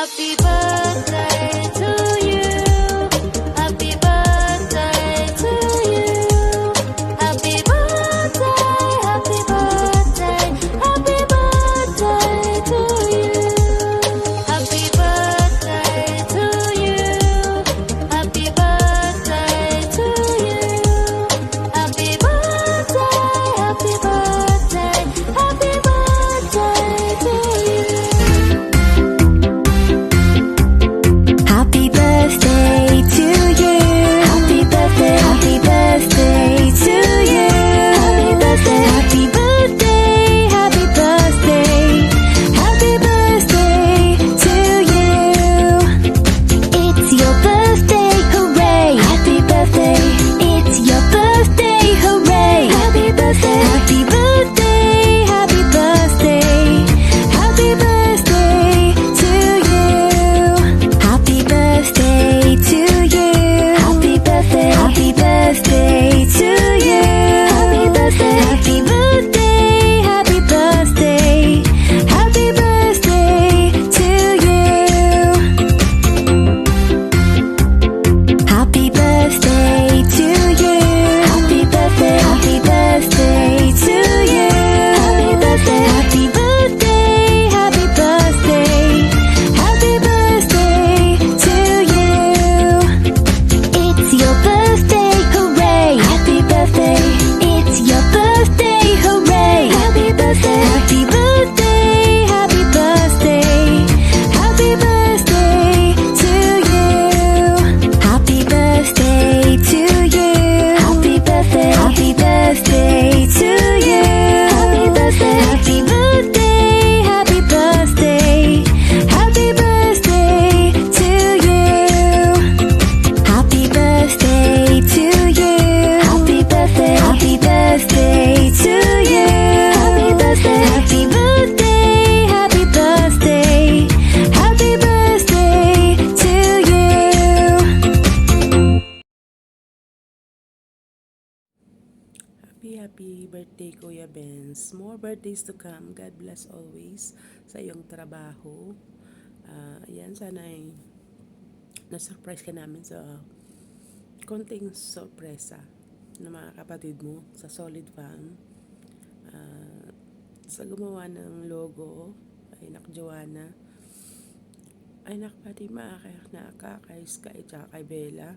Happy birthday to you. Happy birthday to you. Happy birthday, happy birthday, happy birthday to you. Happy birthday to you. Happy birthday to you. Happy birthday, happy birthday, happy birthday to you. Happy birthday to you. Happy birthday, happy birthday to you. Happy birthday, happy birthday, happy birthday, happy birthday to you. It's your birthday, hooray! Happy birthday, it's your birthday, hooray! Happy birthday, happy birthday, happy birthday, happy birthday to you. Happy birthday to you. Happy birthday, happy birthday to you. Happy birthday, happy birthday, happy birthday, happy birthday to you. Happy birthday to you. Happy birthday, happy birthday to you. Happy birthday, happy birthday, happy birthday, happy birthday to you. It's your birthday, hooray! Happy birthday, it's your birthday, hooray! Happy birthday, happy birthday, happy birthday, happy birthday to you. Happy birthday to you. Happy birthday, happy birthday to you. Happy birthday, happy birthday, happy birthday, happy birthday to you. Happy birthday to you. Happy birthday, happy birthday to you. Happy birthday, happy birthday, happy birthday, happy birthday to you. Happy birthday, Kuya Benz. More birthdays to come. God bless always sa iyong trabaho. Ayan, sana ay na-surprise ka namin sa konting sorpresa ng mga kapatid mo sa Solid Fam. Sa gumawa ng logo ay Joanna, ay Fatima, kay Sky, tsaka kay Bella,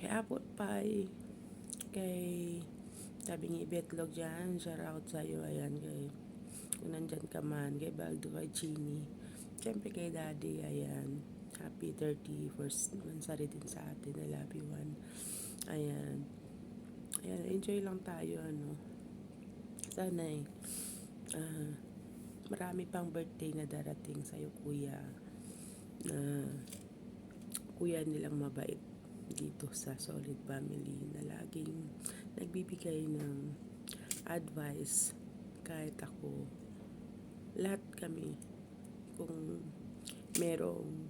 kay Apple Pie, kay tabing Ibetlog dyan, shout out sa'yo, ayan, kay kung nandyan ka man, kay Baldo, kay Chini, siyempre kay Daddy, ayan, happy 31st mansari din sa atin, I love you one, ayan, enjoy lang tayo, sana marami pang birthday na darating sa'yo, kuya, na kuya nilang mabait dito sa Solid Family, na laging nagbibigay ng advice kahit ako, lahat kami, kung merong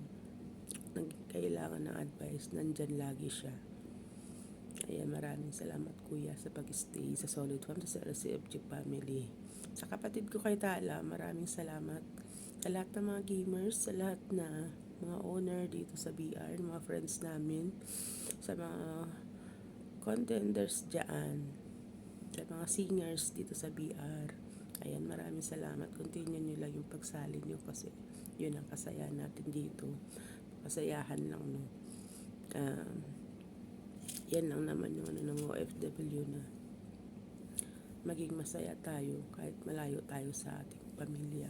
kailangan ng advice, nandyan lagi siya. Ayan, maraming salamat, kuya, sa pag-stay sa Solid Fam, sa LCFG Family. Sa kapatid ko kay Tala, maraming salamat. Sa lahat ng mga gamers, sa lahat na mga owner dito sa BR, mga friends namin, sa mga contenders dyan, sa mga singers dito sa BR. Ayan, maraming salamat. Continue nyo lang yung pagsali nyo kasi yun ang kasayahan natin dito. Kasayahan lang, no. Yan lang naman yung ng OFW, na maging masaya tayo kahit malayo tayo sa ating pamilya.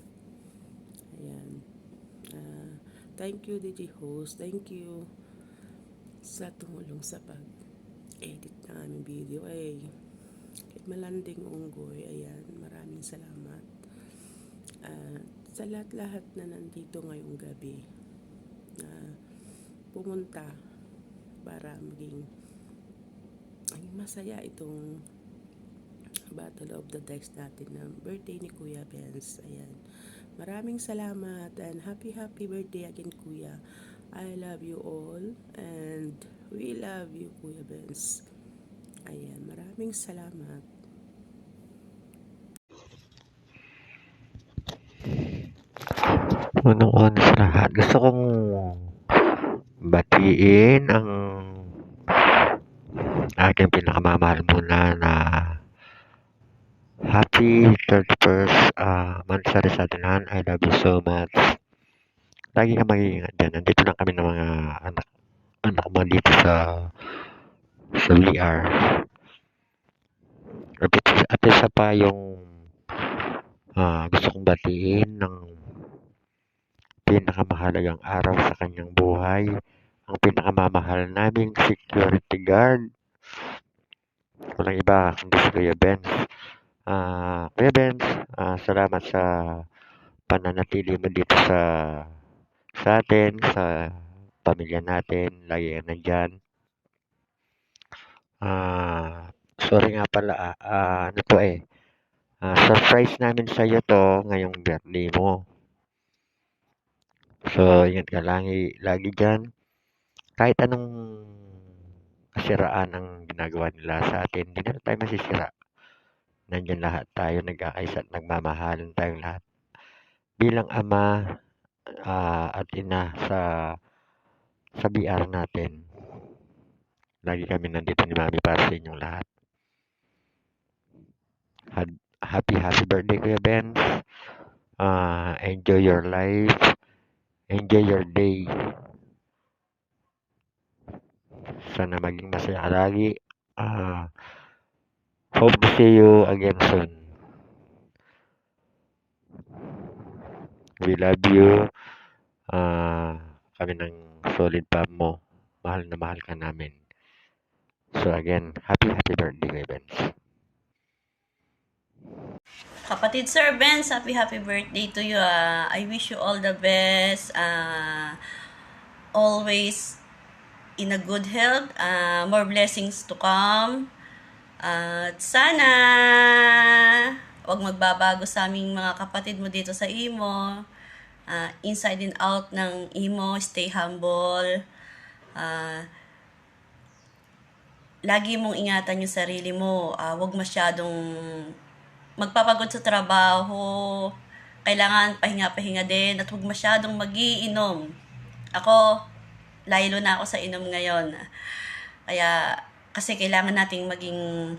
Ayan. Thank you, DJ Host. Thank you sa tumulong sa pag-edit ng aming video. Kay Malanding Unggoy, ayan, maraming salamat. Sa lahat-lahat na nandito ngayong gabi, na pumunta para maging masaya itong Battle of the Dice natin ng birthday ni Kuya Benz. Ayan. Maraming salamat and happy birthday again, Kuya. I love you all and we love you, Kuya Benz. Ayan. Maraming salamat. Unang-una sa lahat, gusto kong batiin ang aking pinakamamahal muna na happy 31st monthsary sa atin. I love you so much. Lagi ka mag-iingat dyan. Nandito lang kami ng mga anak mo dito sa VR. At isa pa yung gusto kong batiin ng pinakamahalagang araw sa kanyang buhay, ang pinakamamahal naming security guard. Walang iba kundi si Kuya Benz. Kuya Benz, salamat sa pananatili mo dito sa atin, sa pamilya natin. Lagi ka nandyan. Sorry nga pala, surprise namin sa iyo to ngayong birthday mo. So, ingat ka lagi dyan. Kahit anong kasiraan ang ginagawa nila sa atin, hindi na tayo masisira. Nandyan lahat tayo, nagkakaisa at nagmamahalan tayong lahat. Bilang ama at ina sa BR natin, lagi kami nandito ni Mami para sa inyong lahat. Happy birthday, Kuya Benz. Enjoy your life. Enjoy your day. Sana maging masaya ka lagi. Hope to see you again soon. We love you. Kami ng solid fam mo. Mahal na mahal ka namin. So again, happy birthday, Kuya Benz. Kapatid Sir Benz, happy birthday to you. I wish you all the best. Always in a good health. More blessings to come. At sana wag magbabago sa aming mga kapatid mo dito sa Imo. Inside and out ng Imo, stay humble. Lagi mong ingatan yung sarili mo. Wag masyadong magpapagod sa trabaho. Kailangan pahinga-pahinga din at huwag masyadong magiinom. Ako, laylo na ako sa inom ngayon. Kaya, kasi kailangan nating maging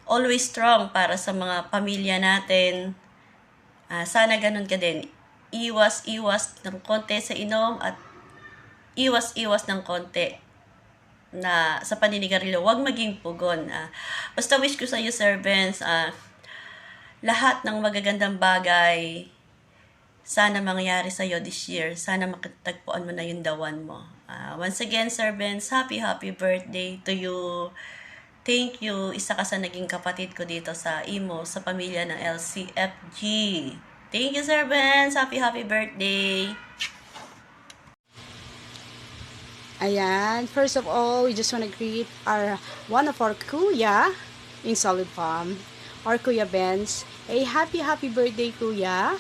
always strong para sa mga pamilya natin. Sana ganun ka din. Iwas ng konti sa inom at iwas ng konti na sa paninigarilyo. Huwag maging pugon. Basta wish ko sa iyo, Sir Benz, lahat ng magagandang bagay sana mangyari sa iyo this year. Sana makatagpuan mo na yung the one mo. Once again, Sir Benz, happy birthday to you. Thank you. Isa ka sa naging kapatid ko dito sa Imo, sa pamilya ng LCFG. Thank you, Sir Benz. Happy birthday. Ayan, first of all, we just want to greet one of our kuya in Solid Farm, our Kuya Benz. A happy birthday, Kuya.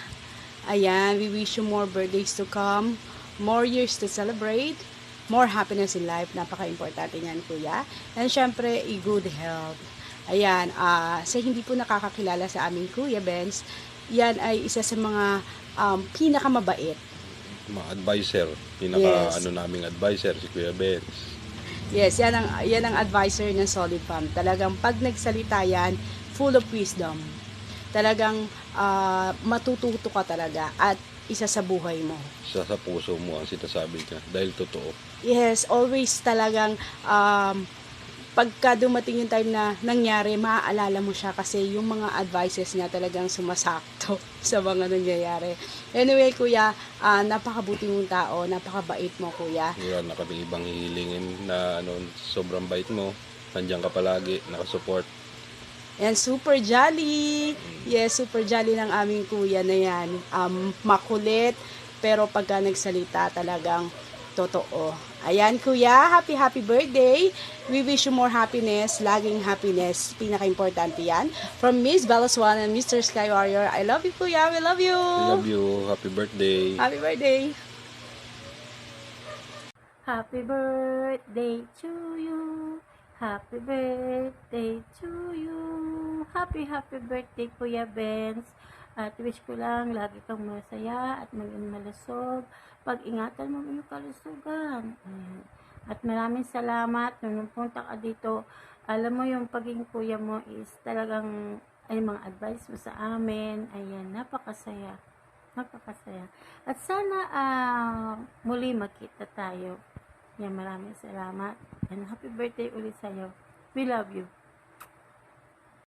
Ayan, we wish you more birthdays to come, more years to celebrate, more happiness in life. Napaka-importante niyan, Kuya. And syempre, a good health. Ayan, sa hindi po nakakakilala sa aming Kuya Benz, yan ay isa sa mga pinakamabait. Mga advisor, Yes. naming advisor si Kuya Benz. Yes, yan ang advisor ng Solid Farm. Talagang pag nagsalita yan, full of wisdom. Talagang matututo ka talaga at isa sa buhay mo. Sa puso mo ang sinasabi niya dahil totoo. Yes, always talagang pagka dumating yung time na nangyari, maaalala mo siya kasi yung mga advices niya talagang sumasakto sa mga nangyayari. Anyway, Kuya, napakabuti mong tao, napakabait mo, Kuya. Wala na kami ibang hihilingin na sobrang bait mo. Nandiyan ka palagi, nakasupport. And super jolly. Yes, super jolly ng aming kuya na yan. Makulit, pero pagka nagsalita talagang totoo. Ayan, Kuya, happy birthday. We wish you more happiness, laging happiness. Pinaka-importante yan. From Miss Balaswan and Mr. Sky Warrior, I love you, Kuya. We love you. I love you. Happy birthday. Happy birthday. Happy birthday to you. Happy birthday to you. Happy birthday, Kuya Benz. At wish ko lang lagi kang masaya at maging malusog. Pag-ingatan mo yung kalusugan. Ayan. At maraming salamat nung punta ka dito. Alam mo yung pagiging kuya mo is talagang ay mga advice mo sa amin. Ayan, napakasaya. Napakasaya. At sana muli magkita tayo. Yan, maraming salamat. And happy birthday ulit sa'yo. We love you.